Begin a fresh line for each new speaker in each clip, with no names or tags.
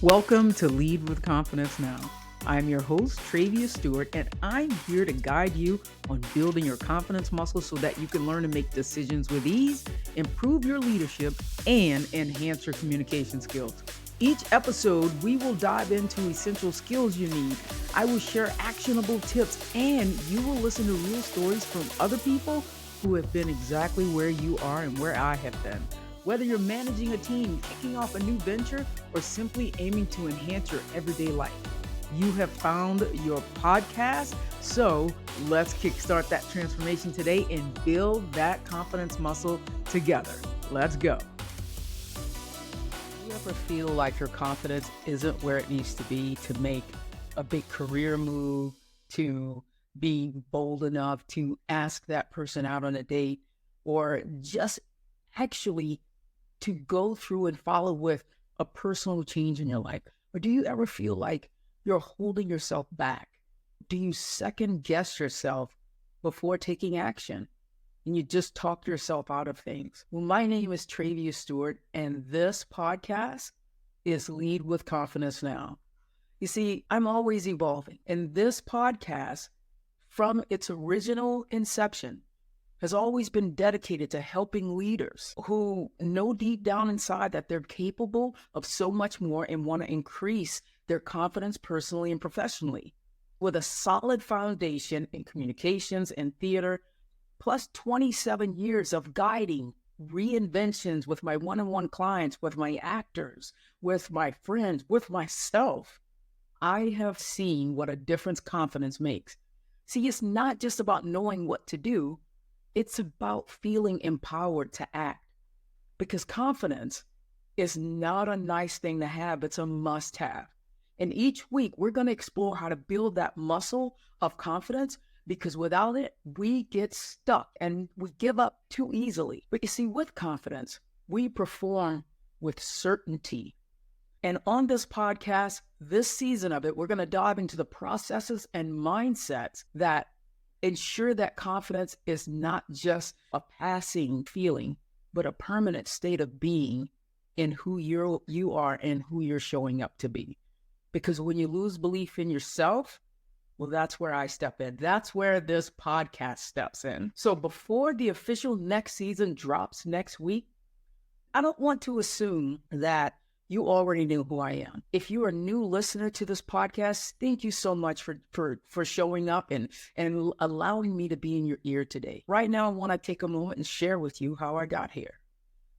Welcome to Lead with Confidence Now. I'm your host, Travia Steward, and I'm here to guide you on building your confidence muscle so that you can learn to make decisions with ease, improve your leadership, and enhance your communication skills. Each episode, we will dive into essential skills you need. I will share actionable tips, and you will listen to real stories from other people who have been exactly where you are and where I have been. Whether you're managing a team, kicking off a new venture, or simply aiming to enhance your everyday life, you have found your podcast. So let's kickstart that transformation today and build that confidence muscle together. Let's go. Do you ever feel like your confidence isn't where it needs to be to make a big career move, to be bold enough to ask that person out on a date, or just actually to go through and follow with a personal change in your life? Or do you ever feel like you're holding yourself back? Do you second guess yourself before taking action and you just talk yourself out of things? Well, my name is Travia Steward, and this podcast is Lead with Confidence Now. You see, I'm always evolving, and this podcast, from its original inception, has always been dedicated to helping leaders who know deep down inside that they're capable of so much more and want to increase their confidence personally and professionally. With a solid foundation in communications and theater, plus 27 years of guiding reinventions with my one-on-one clients, with my actors, with my friends, with myself, I have seen what a difference confidence makes. See, it's not just about knowing what to do. It's about feeling empowered to act, because confidence is not a nice thing to have. It's a must-have. And each week, we're going to explore how to build that muscle of confidence, because without it, we get stuck and we give up too easily. But you see, with confidence, we perform with certainty. And on this podcast, this season of it, we're going to dive into the processes and mindsets that ensure that confidence is not just a passing feeling, but a permanent state of being in who you are and who you're showing up to be. Because when you lose belief in yourself, well, that's where I step in. That's where this podcast steps in. So before the official next season drops next week, I don't want to assume that you already knew who I am. If you're a new listener to this podcast, thank you so much for showing up and allowing me to be in your ear today. Right now, I want to take a moment and share with you how I got here.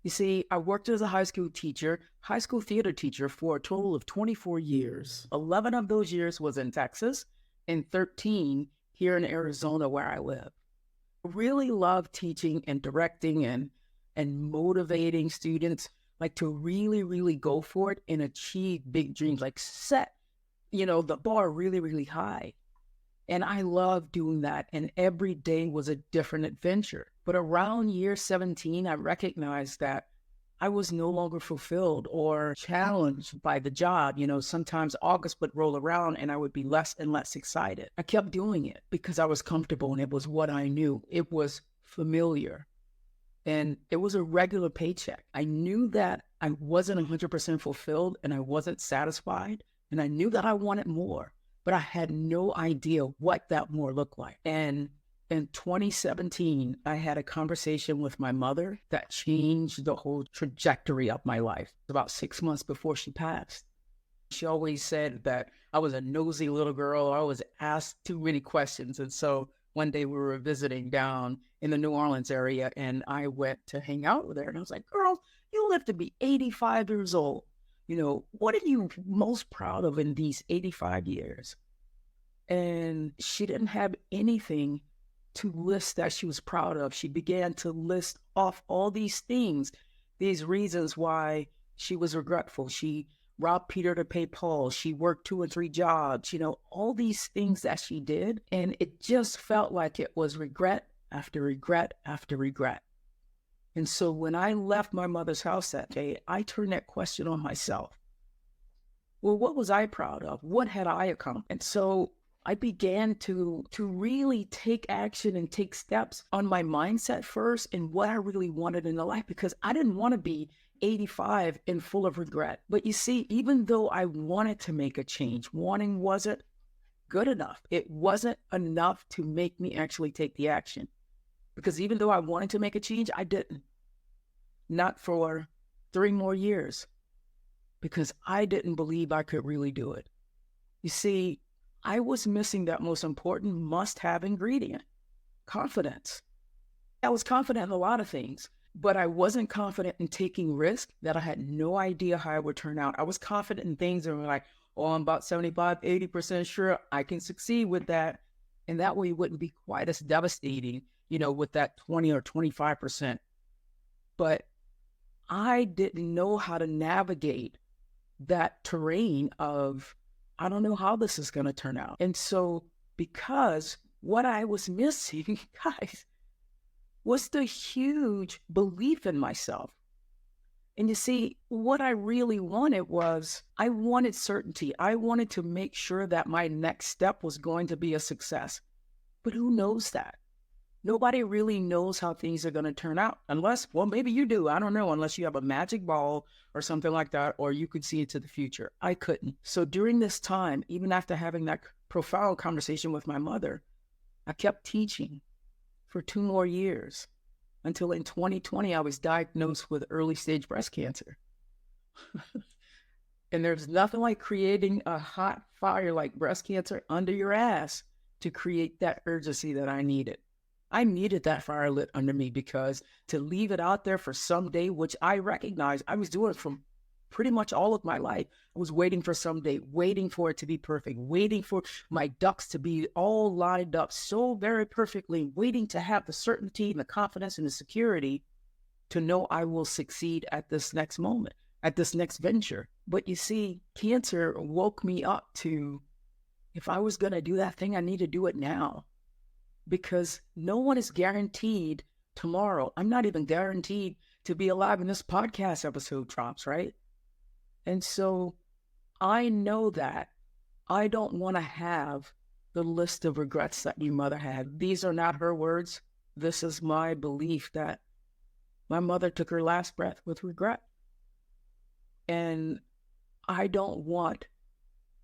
You see, I worked as a high school theater teacher for a total of 24 years. 11 of those years was in Texas and 13 here in Arizona where I live. I really love teaching and directing and motivating students, like to really, really go for it and achieve big dreams, like set, the bar really, really high. And I love doing that. And every day was a different adventure. But around year 17, I recognized that I was no longer fulfilled or challenged by the job. Sometimes August would roll around and I would be less and less excited. I kept doing it because I was comfortable and it was what I knew. It was familiar. And it was a regular paycheck. I knew that I wasn't 100% fulfilled and I wasn't satisfied. And I knew that I wanted more, but I had no idea what that more looked like. And in 2017, I had a conversation with my mother that changed the whole trajectory of my life. About 6 months before she passed. She always said that I was a nosy little girl. I was asked too many questions. And so one day we were visiting down in the New Orleans area, and I went to hang out with her. And I was like, girl, you live to be 85 years old. What are you most proud of in these 85 years? And she didn't have anything to list that she was proud of. She began to list off all these things, these reasons why she was regretful. She robbed Peter to pay Paul. She worked 2 and 3 jobs, all these things that she did. And it just felt like it was regret after regret after regret. And so when I left my mother's house that day, I turned that question on myself. Well, what was I proud of? What had I accomplished? And so I began to really take action and take steps on my mindset first and what I really wanted in the life, because I didn't want to be 85 and full of regret. But you see, even though I wanted to make a change, wanting wasn't good enough. It wasn't enough to make me actually take the action. Because even though I wanted to make a change, I didn't. Not for 3 more years. Because I didn't believe I could really do it. You see, I was missing that most important must-have ingredient, confidence. I was confident in a lot of things, but I wasn't confident in taking risks that I had no idea how it would turn out. I was confident in things that were like, oh, I'm about 75, 80% sure I can succeed with that. And that way it wouldn't be quite as devastating, with that 20 or 25%. But I didn't know how to navigate that terrain of, I don't know how this is going to turn out. And so because what I was missing, guys, was the huge belief in myself. And you see, what I really wanted was, I wanted certainty. I wanted to make sure that my next step was going to be a success. But who knows that? Nobody really knows how things are going to turn out unless, well, maybe you do. I don't know, unless you have a magic ball or something like that, or you could see into the future. I couldn't. So during this time, even after having that profound conversation with my mother, I kept teaching for 2 more years until in 2020, I was diagnosed with early stage breast cancer. And there's nothing like creating a hot fire like breast cancer under your ass to create that urgency that I needed. I needed that fire lit under me, because to leave it out there for someday, which I recognized I was doing from pretty much all of my life. I was waiting for someday, waiting for it to be perfect, waiting for my ducks to be all lined up so very perfectly, waiting to have the certainty and the confidence and the security to know I will succeed at this next moment, at this next venture. But you see, cancer woke me up to, if I was going to do that thing, I need to do it now. Because no one is guaranteed tomorrow. I'm not even guaranteed to be alive when this podcast episode drops, right? And so I know that I don't want to have the list of regrets that your mother had. These are not her words. This is my belief that my mother took her last breath with regret. And I don't want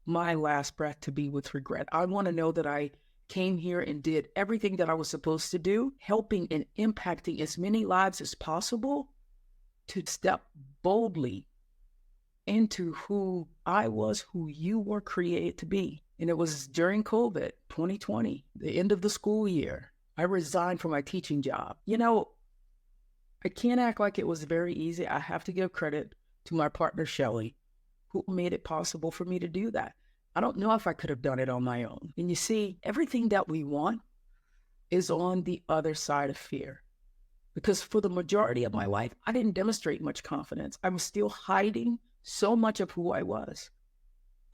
my last breath to be with regret. I want to know that I came here and did everything that I was supposed to do, helping and impacting as many lives as possible, to step boldly into who I was, who you were created to be. And it was during COVID, 2020, the end of the school year. I resigned from my teaching job. I can't act like it was very easy. I have to give credit to my partner, Shelly, who made it possible for me to do that. I don't know if I could have done it on my own. And you see, everything that we want is on the other side of fear. Because for the majority of my life, I didn't demonstrate much confidence. I was still hiding so much of who I was.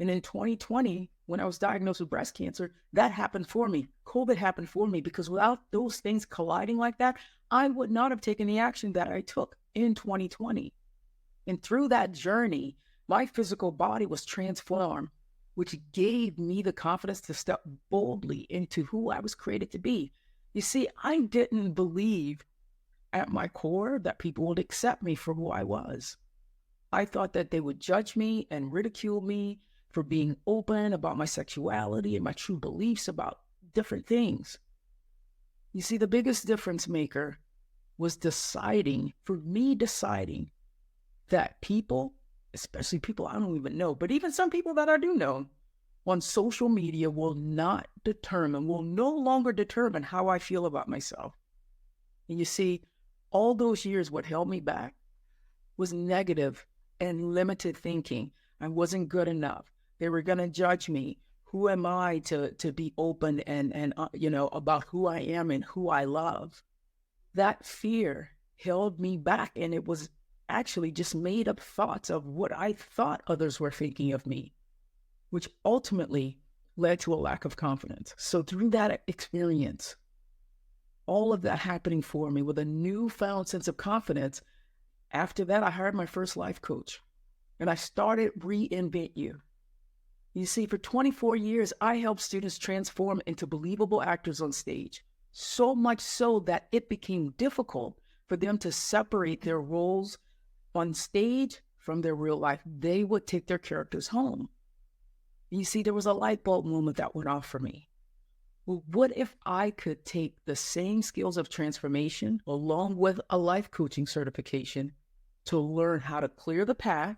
And in 2020, when I was diagnosed with breast cancer, that happened for me. COVID happened for me, because without those things colliding like that, I would not have taken the action that I took in 2020. And through that journey, my physical body was transformed, which gave me the confidence to step boldly into who I was created to be. You see, I didn't believe at my core that people would accept me for who I was. I thought that they would judge me and ridicule me for being open about my sexuality and my true beliefs about different things. You see, the biggest difference maker was deciding that people, especially people I don't even know, but even some people that I do know, on social media will no longer determine how I feel about myself. And you see, all those years, what held me back was negative and limited thinking. I wasn't good enough. They were going to judge me. Who am I to be open and about who I am and who I love? That fear held me back, and it was actually just made up thoughts of what I thought others were thinking of me, which ultimately led to a lack of confidence. So through that experience, all of that happening for me with a newfound sense of confidence, after that, I hired my first life coach, and I started Reinvent You. You see, for 24 years, I helped students transform into believable actors on stage, so much so that it became difficult for them to separate their roles on stage from their real life, they would take their characters home. You see, there was a light bulb moment that went off for me. Well, what if I could take the same skills of transformation along with a life coaching certification to learn how to clear the path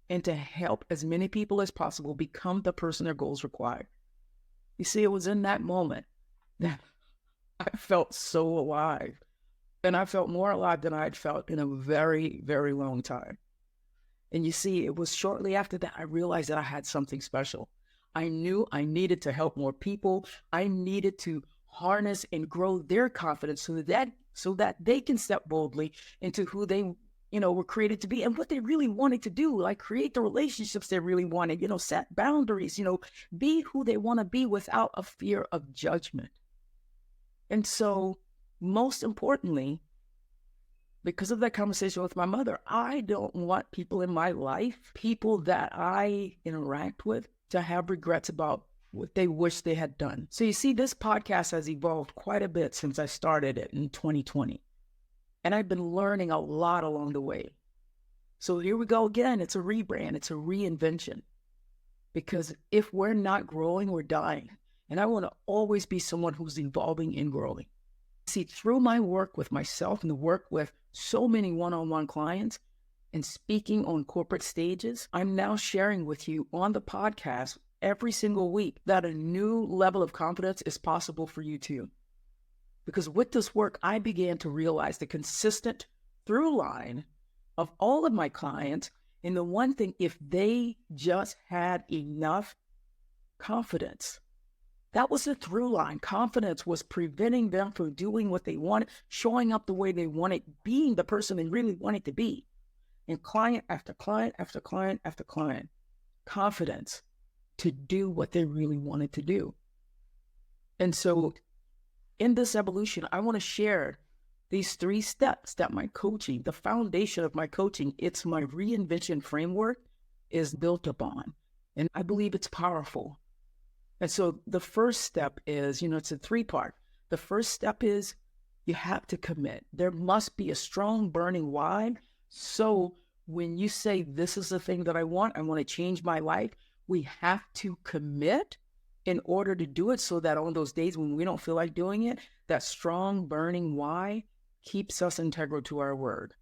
and to help as many people as possible become the person their goals require? You see, it was in that moment that I felt so alive. And I felt more alive than I had felt in a very, very long time. And you see, it was shortly after that I realized that I had something special. I knew I needed to help more people. I needed to harness and grow their confidence so that they can step boldly into who they, were created to be and what they really wanted to do, like create the relationships they really wanted, set boundaries, be who they want to be without a fear of judgment. And so, most importantly, because of that conversation with my mother, I don't want people in my life, people that I interact with, to have regrets about what they wish they had done. So you see, this podcast has evolved quite a bit since I started it in 2020. And I've been learning a lot along the way. So here we go again. It's a rebrand. It's a reinvention. Because if we're not growing, we're dying. And I want to always be someone who's evolving and growing. See, through my work with myself and the work with so many one-on-one clients and speaking on corporate stages, I'm now sharing with you on the podcast every single week that a new level of confidence is possible for you too. Because with this work, I began to realize the consistent through line of all of my clients. And the one thing, if they just had enough confidence, that was the through line. Confidence was preventing them from doing what they wanted, showing up the way they wanted, being the person they really wanted to be. And client after client after client after client, confidence to do what they really wanted to do. And so in this evolution, I want to share these 3 steps that my coaching, the foundation of my coaching, it's my Reinvention Framework, is built upon. And I believe it's powerful. And so the first step is, it's a 3-part. The first step is you have to commit. There must be a strong burning why. So when you say, this is the thing that I want to change my life, we have to commit in order to do it, so that on those days when we don't feel like doing it, that strong burning why keeps us integral to our word.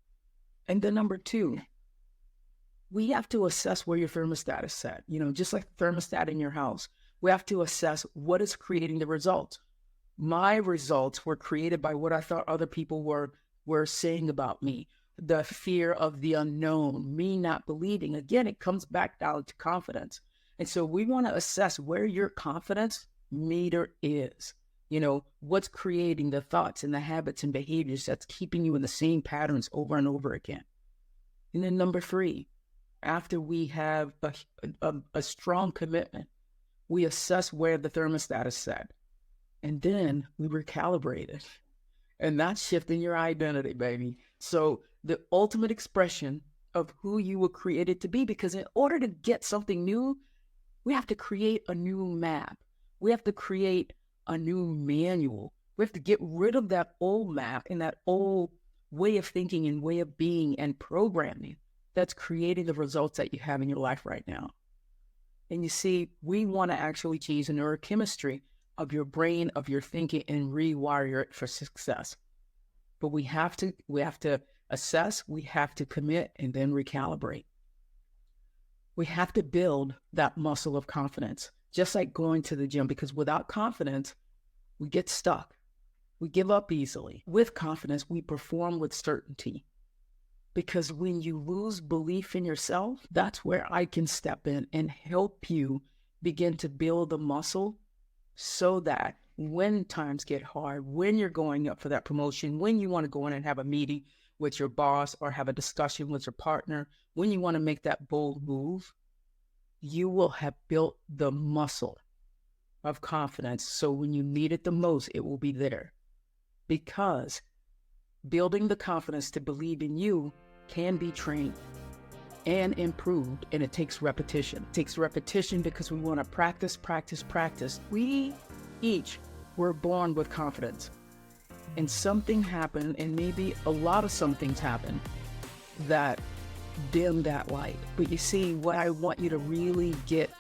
And then number 2, we have to assess where your thermostat is set. Just like the thermostat in your house, we have to assess what is creating the results. My results were created by what I thought other people were saying about me. The fear of the unknown, me not believing. Again, it comes back down to confidence. And so we want to assess where your confidence meter is. What's creating the thoughts and the habits and behaviors that's keeping you in the same patterns over and over again. And then number 3, after we have a strong commitment, we assess where the thermostat is set. And then we recalibrate it. And that's shifting your identity, baby. So the ultimate expression of who you were created to be, because in order to get something new, we have to create a new map. We have to create a new manual. We have to get rid of that old map and that old way of thinking and way of being and programming that's creating the results that you have in your life right now. And you see, we want to actually change the neurochemistry of your brain, of your thinking, and rewire it for success. But we have to assess, we have to commit, and then recalibrate. We have to build that muscle of confidence, just like going to the gym, because without confidence, we get stuck. We give up easily. With confidence, we perform with certainty. Because when you lose belief in yourself, that's where I can step in and help you begin to build the muscle so that when times get hard, when you're going up for that promotion, when you want to go in and have a meeting with your boss or have a discussion with your partner, when you want to make that bold move, you will have built the muscle of confidence. So when you need it the most, it will be there. Because building the confidence to believe in you can be trained and improved, and it takes repetition. It takes repetition because we want to practice, practice, practice. We each were born with confidence. And something happened, and maybe a lot of some things happened, that dim that light. But you see, what I want you to really get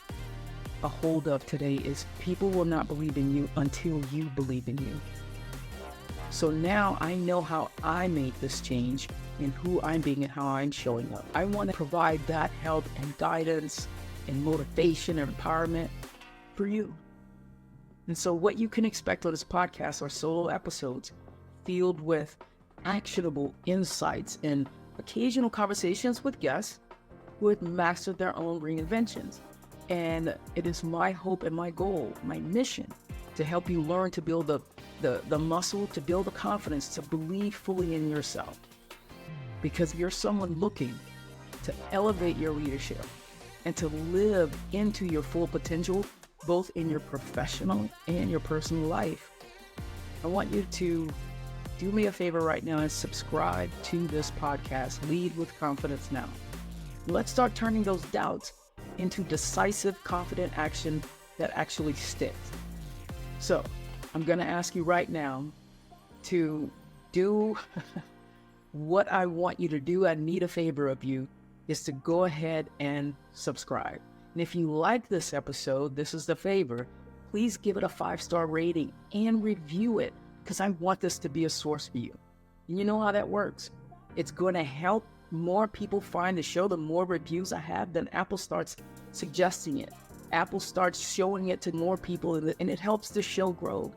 a hold of today is people will not believe in you until you believe in you. So now I know how I made this change in who I'm being and how I'm showing up. I want to provide that help and guidance and motivation and empowerment for you. And so what you can expect on this podcast are solo episodes filled with actionable insights and occasional conversations with guests who have mastered their own reinventions. And it is my hope and my goal, my mission, to help you learn to build the muscle, to build the confidence, to believe fully in yourself. Because you're someone looking to elevate your leadership and to live into your full potential, both in your professional and your personal life. I want you to do me a favor right now and subscribe to this podcast, Lead with Confidence Now. Let's start turning those doubts into decisive, confident action that actually sticks. So I'm going to ask you right now to do what I want you to do. I need a favor of you is to go ahead and subscribe. And if you like this episode, this is the favor, please give it a 5-star rating and review it, because I want this to be a source for you. And you know how that works. It's going to help more people find the show. The more reviews I have, then Apple starts suggesting it. Apple starts showing it to more people, and it helps the show grow.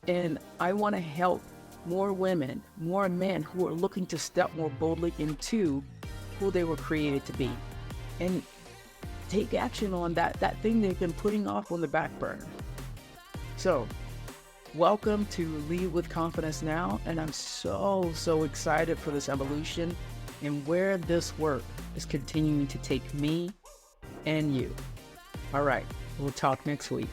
And I want to help more women, more men who are looking to step more boldly into who they were created to be. And take action on that thing they've been putting off on the back burner. So, welcome to Lead with Confidence Now, and I'm so excited for this evolution and where this work is continuing to take me and you. All right, we'll talk next week.